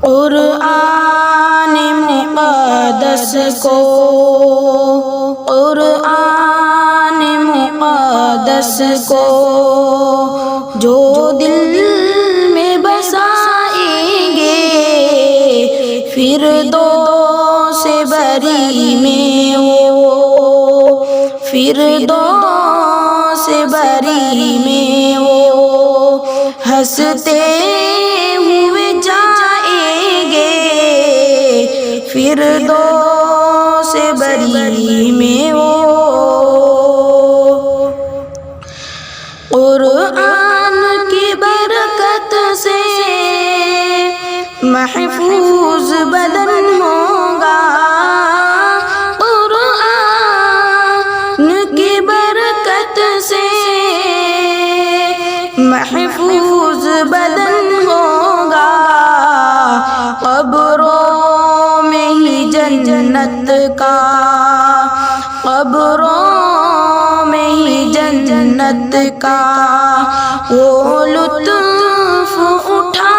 قرآن مقدس کو، قرآن مقدس کو جو دل میں بسائیں گے، فردوس بری میں وہ، فردوس بری میں وہ ہنستے ہوئے جائیں گے، فردوس بری میں وہ۔ قرآن کی برکت سے محفوظ بدن ہوگا، قرآن کی برکت سے محفوظ بدن ہوگا، قبروں میں ہی جنت کا، قبروں میں ہی جنت کا وہ لطف اٹھا